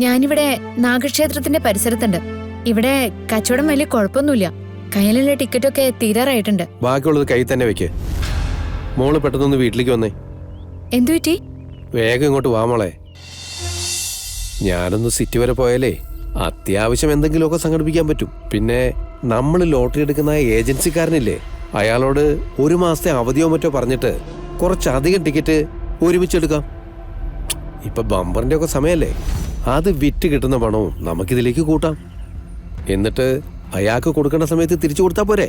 ഞാനിവിടെ നാഗക്ഷേത്രത്തിന്റെ പരിസരത്തുണ്ട്. ഇവിടെ കച്ചവടം വലിയ കുഴപ്പമൊന്നുമില്ല. കയ്യിലുള്ള ടിക്കറ്റൊക്കെ തീരാറായിട്ടുണ്ട്. ബാക്കിയുള്ളത് കൈ തന്നെ വെക്ക്. മോള് പെട്ടെന്നൊന്ന് വീട്ടിലേക്ക് വന്നേ. എന്തു പറ്റി? വേഗം ഇങ്ങോട്ട് വാ മോളെ. ഞാനൊന്ന് സിറ്റി വരെ പോയാലേ അത്യാവശ്യം എന്തെങ്കിലുമൊക്കെ സംഘടിപ്പിക്കാൻ പറ്റും. പിന്നെ നമ്മൾ ലോട്ടറി എടുക്കുന്ന ഏജൻസിക്കാരനില്ലേ, അയാളോട് 1 മാസത്തെ അവധിയോ മറ്റോ പറഞ്ഞിട്ട് കുറച്ചധികം ടിക്കറ്റ് ഒരുമിച്ചെടുക്കാം. ഇപ്പൊ ബമ്പറിന്റെ ഒക്കെ സമയല്ലേ, അത് വിറ്റ് കിട്ടുന്ന പണവും നമുക്കിതിലേക്ക് കൂട്ടാം. എന്നിട്ട് അയാൾക്ക് കൊടുക്കേണ്ട സമയത്ത് തിരിച്ചു കൊടുത്താ പോരെ?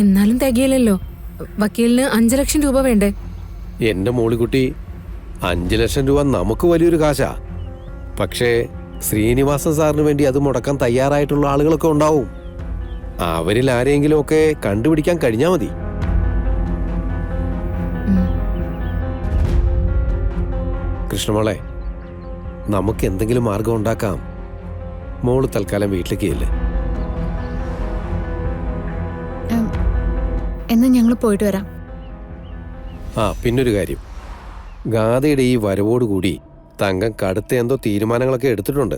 എന്നാലും തികയില്ലല്ലോ. വക്കീലിന് 5 ലക്ഷം രൂപ വേണ്ടേ? എന്റെ മോളിക്കുട്ടി, 5 ലക്ഷം രൂപ നമുക്ക് വലിയൊരു കാശാ. പക്ഷേ ശ്രീനിവാസൻ സാറിന് വേണ്ടി അത് മുടക്കാൻ തയ്യാറായിട്ടുള്ള ആളുകളൊക്കെ ഉണ്ടാവും. അവരിൽ ആരെങ്കിലും ഒക്കെ കണ്ടുപിടിക്കാൻ കഴിഞ്ഞാൽ മതി. കൃഷ്ണമോളെ, നമുക്ക് എന്തെങ്കിലും മാർഗം ഉണ്ടാക്കാം. മോള് തൽക്കാലം വീട്ടിലേക്ക് ഇല്ല. എന്നാ ഞങ്ങൾ പോയിട്ട് വരാം. പിന്നൊരു കാര്യം, ഗാഥയുടെ ഈ വരവോടുകൂടി തങ്കം കടുത്ത എന്തോ തീരുമാനങ്ങളൊക്കെ എടുത്തിട്ടുണ്ട്.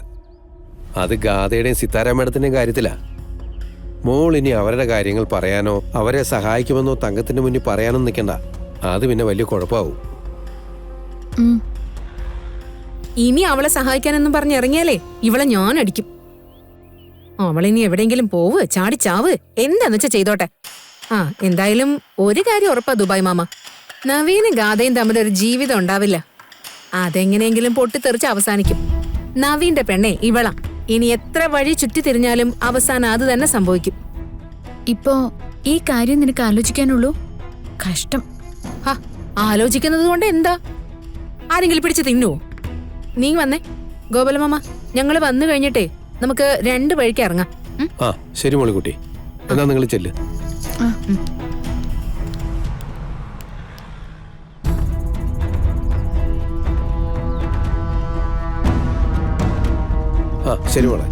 അത് ഗാഥയുടെയും സിത്താര മേഡത്തിന്റെയും കാര്യത്തിലാ. മോൾ ഇനി അവരുടെ കാര്യങ്ങൾ പറയാനോ അവരെ സഹായിക്കുമെന്നോ തങ്കത്തിന്റെ മുന്നിൽ പറയാനോ നിൽക്കണ്ട. അത് പിന്നെ വലിയ കുഴപ്പമാവും. ഇനി അവളെ സഹായിക്കാനെന്നും പറഞ്ഞിറങ്ങിയാലേ ഇവളെ ഞാൻ അടിക്കും. അവളിനി എവിടെയെങ്കിലും പോവ്, ചാടിച്ചാവ്, എന്താന്ന് വെച്ചാ ചെയ്തോട്ടെ. എന്തായാലും ഒരു കാര്യം ഉറപ്പാ ദുബായ് മാമ, നവീനും ഗാഥയും തമ്മിൽ ഒരു ജീവിതം ഉണ്ടാവില്ല. അതെങ്ങനെയെങ്കിലും പൊട്ടിത്തെറിച്ച് അവസാനിക്കും. നവീന്റെ പെണ്ണെ ഇവളാ. ഇനി എത്ര വഴി ചുറ്റി തിരിഞ്ഞാലും അവസാനം അത് തന്നെ സംഭവിക്കും. ഇപ്പോ ഈ കാര്യം നിനക്ക് ആലോചിക്കാനുള്ളൂ? കഷ്ടം. ആലോചിക്കുന്നത് കൊണ്ട് എന്താ? ആരെങ്കിലും പിടിച്ച് തിന്നുവോ? നീ വന്നേ ഗോപാലമാമ, ഞങ്ങള് വന്നു കഴിഞ്ഞിട്ടേ നമുക്ക് 2 വഴിക്ക് ഇറങ്ങാം. ശരി മോളിക്കുട്ടി, എന്നാ നിങ്ങൾ ചെല്ല്. ശരി മോളെ.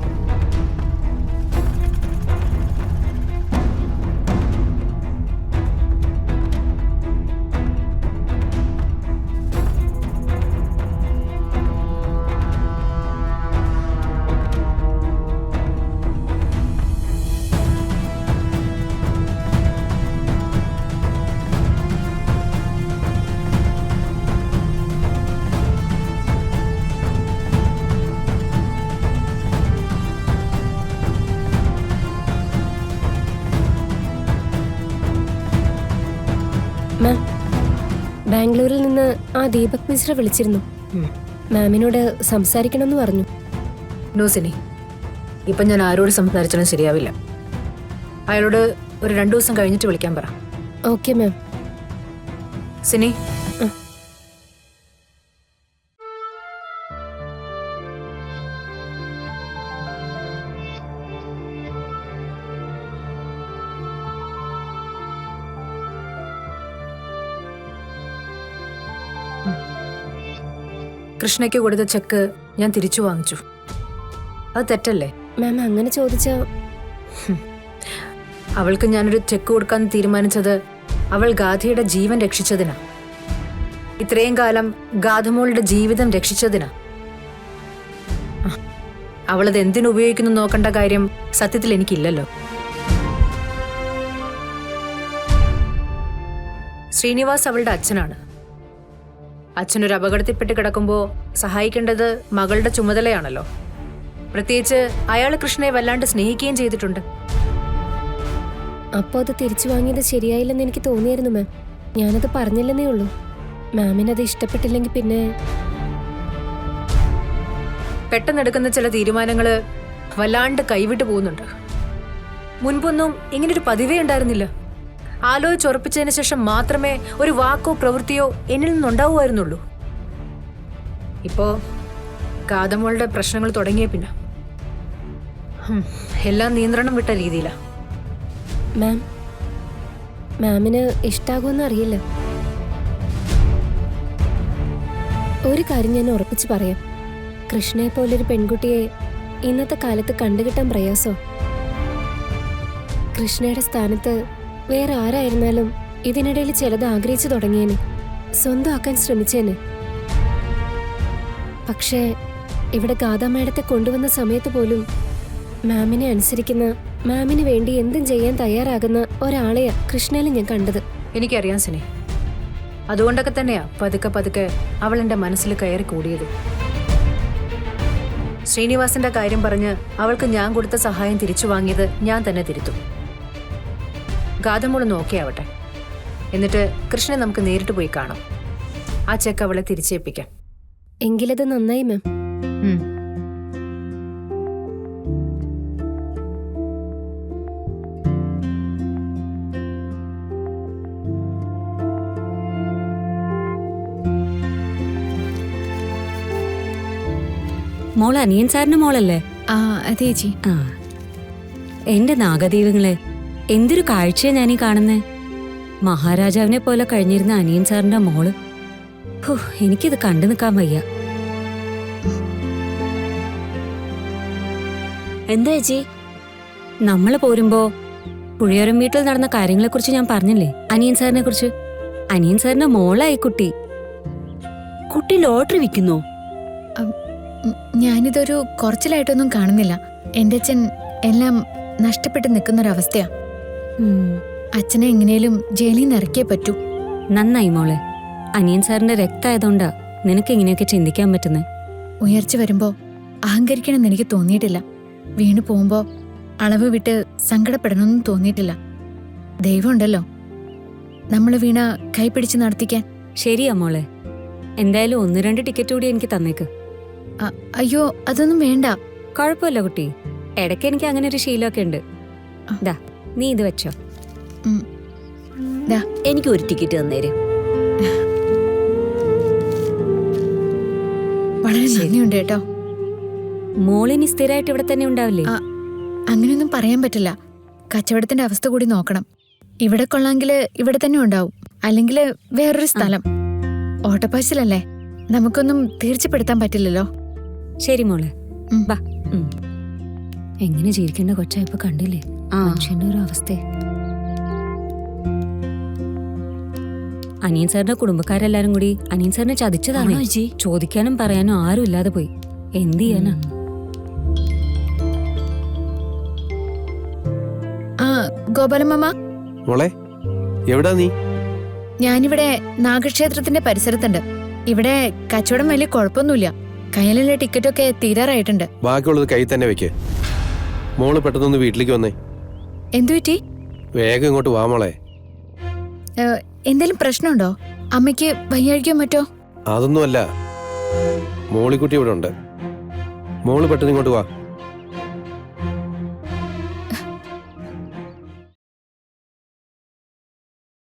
ബാംഗ്ലൂരിൽ നിന്ന് ആ ദീപക് മിശ്ര വിളിച്ചിരുന്നു. മാമിനോട് സംസാരിക്കണമെന്ന് പറഞ്ഞു. നോ സിനി, ഇപ്പം ഞാൻ ആരോട് സംസാരിച്ചാലും ശരിയാവില്ല. അയാളോട് ഒരു 2 ദിവസം കഴിഞ്ഞിട്ട് വിളിക്കാൻ പറ. Okay ma'am. സിനി, കൃഷ്ണയ്ക്ക് കൊടുത്ത ചെക്ക് ഞാൻ തിരിച്ചു വാങ്ങിച്ചു. അത് തെറ്റല്ലേ? മാം അങ്ങനെ ചോദിച്ചാ, അവൾക്ക് ഞാനൊരു ചെക്ക് കൊടുക്കാൻ തീരുമാനിച്ചത് അവൾ ഗാഥയുടെ ജീവൻ രക്ഷിച്ചതിനാ. ഇത്രയും കാലം ഗാഥമോളുടെ ജീവിതം രക്ഷിച്ചതിനാ. അവളത് എന്തിനുപയോഗിക്കുന്നു നോക്കേണ്ട കാര്യം സത്യത്തിൽ എനിക്കില്ലല്ലോ. ശ്രീനിവാസ് അവളുടെ അച്ഛനാണ്. അച്ഛനൊരു അപകടത്തിൽപ്പെട്ട് കിടക്കുമ്പോൾ സഹായിക്കേണ്ടത് മകളുടെ ചുമതലയാണല്ലോ. പ്രത്യേകിച്ച് അയാൾ കൃഷ്ണയെ വല്ലാണ്ട് സ്നേഹിക്കുകയും ചെയ്തിട്ടുണ്ട്. അപ്പോൾ അത് തിരിച്ചു വാങ്ങിയത് ശരിയായില്ലെന്ന് എനിക്ക് തോന്നിയായിരുന്നു മാം. ഞാനത് പറഞ്ഞില്ലെന്നേ ഉള്ളൂ. മാമിനത് ഇഷ്ടപ്പെട്ടില്ലെങ്കിൽ പിന്നെ പെട്ടെന്നെടുക്കുന്ന ചില തീരുമാനങ്ങള് വല്ലാണ്ട് കൈവിട്ടു പോകുന്നുണ്ട്. മുൻപൊന്നും ഇങ്ങനൊരു പതിവേ ഉണ്ടായിരുന്നില്ല. ആലോചിച്ചുറപ്പിച്ചതിന് ശേഷം മാത്രമേ ഒരു വാക്കോ പ്രവൃത്തിയോ എന്നിൽ നിന്നുണ്ടാവുമായിരുന്നുള്ളൂ. ഇപ്പോ ഗാഥമോളുടെ പ്രശ്നങ്ങൾ തുടങ്ങിയ പിന്നെ എല്ലാം നിയന്ത്രണം വിട്ട രീതിയിലാ. മാമിന് ഇഷ്ടാകുമെന്ന് അറിയില്ല. ഒരു കാര്യം ഞാൻ ഉറപ്പിച്ച് പറയാം, കൃഷ്ണയെ പോലൊരു പെൺകുട്ടിയെ ഇന്നത്തെ കാലത്ത് കണ്ടുകിട്ടാൻ പ്രയാസോ. കൃഷ്ണയുടെ സ്ഥാനത്ത് വേറെ ആരായിരുന്നാലും ഇതിനിടയിൽ ചിലത് ആഗ്രഹിച്ചു തുടങ്ങിയേനെ, സ്വന്തമാക്കാൻ ശ്രമിച്ചേനെ. പക്ഷേ ഇവിടെ ഗാഥാ മാഡത്തെ കൊണ്ടുവന്ന സമയത്ത് പോലും മാമിനെ അനുസരിക്കുന്ന, മാമിന് വേണ്ടി എന്തും ചെയ്യാൻ തയ്യാറാകുന്ന ഒരാളെയാ കൃഷ്ണയിലും ഞാൻ കണ്ടത്. എനിക്കറിയാം സിനി. അതുകൊണ്ടൊക്കെ തന്നെയാ പതുക്കെ പതുക്കെ അവൾ എൻ്റെ മനസ്സിൽ കയറി കൂടിയത്. ശ്രീനിവാസന്റെ കാര്യം പറഞ്ഞ് അവൾക്ക് ഞാൻ കൊടുത്ത സഹായം തിരിച്ചു വാങ്ങിയത് ഞാൻ തന്നെ തിരുത്തും. ഗാഥമോള് നോക്കിയാവട്ടെ. എന്നിട്ട് കൃഷ്ണനെ നമുക്ക് നേരിട്ട് പോയി കാണാം. ആ ചെക്ക് അവളെ തിരിച്ചേൽപ്പിക്കാം. എങ്കിലത് നന്നായി മാം. ഉം. മോൾ അനിയൻ സാറിന്റെ മോളല്ലേ? ആ അതെ ചേച്ചി. ആ, എന്റെ നാഗദൈവങ്ങളെ, എന്തൊരു കാഴ്ചയാ ഞാനീ കാണുന്നേ. മഹാരാജാവിനെ പോലെ കഴിഞ്ഞിരുന്ന അനിയൻ സാറിന്റെ മോള്. ഹോ, എനിക്കിത് കണ്ടു നിൽക്കാൻ വയ്യ. എന്താ ചേച്ചി? നമ്മള് പോരുമ്പോ പുഴയോരം വീട്ടിൽ നടന്ന കാര്യങ്ങളെക്കുറിച്ച് ഞാൻ പറഞ്ഞില്ലേ, അനിയൻ സാറിനെ കുറിച്ച്. അനിയൻ സാറിന്റെ മോളായി കുട്ടി. കുട്ടി ലോട്ടറി വിൽക്കുന്നോ? ഞാനിതൊരു കുറച്ചിലായിട്ടൊന്നും കാണുന്നില്ല. എന്റെ അച്ഛൻ എല്ലാം നഷ്ടപ്പെട്ട് നിൽക്കുന്നൊരവസ്ഥയാ. ഉം, അച്ഛനെ എങ്ങനെയും ജയിലിൽ നിന്ന് ഇറക്കിയേ പറ്റൂ. നന്നായി മോളെ. അനിയൻ സാറിന്റെ രക്തമായതുകൊണ്ടാ നിനക്ക് ഇങ്ങനെയൊക്കെ ചിന്തിക്കാൻ പറ്റുന്നേ. ഉയർച്ച വരുമ്പോ അഹങ്കരിക്കണമെന്ന് എനിക്ക് തോന്നിയിട്ടില്ല. വീണു പോകുമ്പോ അളവ് വിട്ട് സങ്കടപ്പെടണമെന്നും തോന്നിയിട്ടില്ല. ദൈവമുണ്ടല്ലോ നമ്മൾ വീണ കൈപിടിച്ച് നടത്തിക്കാൻ. ശരിയാ മോളെ. എന്തായാലും 1-2 ടിക്കറ്റ് കൂടി എനിക്ക് തന്നേക്ക്. അയ്യോ അതൊന്നും വേണ്ട. കുഴപ്പമില്ല കുട്ടി, ഇടയ്ക്ക് എനിക്ക് അങ്ങനെ ഒരു ശീലമൊക്കെ ഉണ്ട്. ദാ, നീ ഇത് വെച്ചോ. എനിക്ക് ഒരു ടിക്കറ്റ് തന്നേരും. വളരെ നന്ദിയുണ്ട് കേട്ടോ. മോളിനി സ്ഥിരമായിട്ട് ഇവിടെ തന്നെ ഉണ്ടാവില്ലേ? അങ്ങനെയൊന്നും പറയാൻ പറ്റില്ല. കച്ചവടത്തിന്റെ അവസ്ഥ കൂടി നോക്കണം. ഇവിടെ കൊള്ളാമെങ്കിൽ ഇവിടെ തന്നെ ഉണ്ടാവും, അല്ലെങ്കിൽ വേറൊരു സ്ഥലം. ഓട്ടപ്പാച്ചിലല്ലേ, നമുക്കൊന്നും തീർച്ചപ്പെടുത്താൻ പറ്റില്ലല്ലോ. ശരി മോളെ, ഉം. ബാ. എങ്ങനെ ജീവിക്കേണ്ട കൊച്ചാ ഇപ്പൊ കണ്ടില്ലേ മനുഷ്യന്റെ ഒരു അവസ്ഥ. അനിയൻ സാറിന്റെ കുടുംബക്കാരെല്ലാരും കൂടി അനിയൻ സാറിനെ ചതിച്ചതാണ്. ചോദിക്കാനും പറയാനും ആരും ഇല്ലാതെ പോയി. എന്ത് ചെയ്യാനാ? ഗോപാലമ്മ, മോളെ എവിടാ നീ? ഞാനിവിടെ നാഗക്ഷേത്രത്തിന്റെ പരിസരത്തുണ്ട്. ഇവിടെ കച്ചവടം വലിയ കുഴപ്പമൊന്നുമില്ല. കയ്യിലുള്ള ടിക്കറ്റൊക്കെ തീരാറായിട്ടുണ്ട്. ബാക്കിയുള്ളത് കൈ തന്നെ വെക്ക്. മോള് പെട്ടെന്നൊന്ന് വീട്ടിലേക്ക് വന്നേ. എന്തു പറ്റി? വേഗം ഇങ്ങോട്ട് വാ മോളെ. എന്തെങ്കിലും പ്രശ്നമുണ്ടോ? അമ്മയ്ക്ക് വയ്യാഴിക്കോ മറ്റോ? അതൊന്നുമല്ല, മോളിക്കുട്ടി ഇവിടെ ഉണ്ട്. മോള് പെട്ടെന്ന് ഇങ്ങോട്ട് വാ.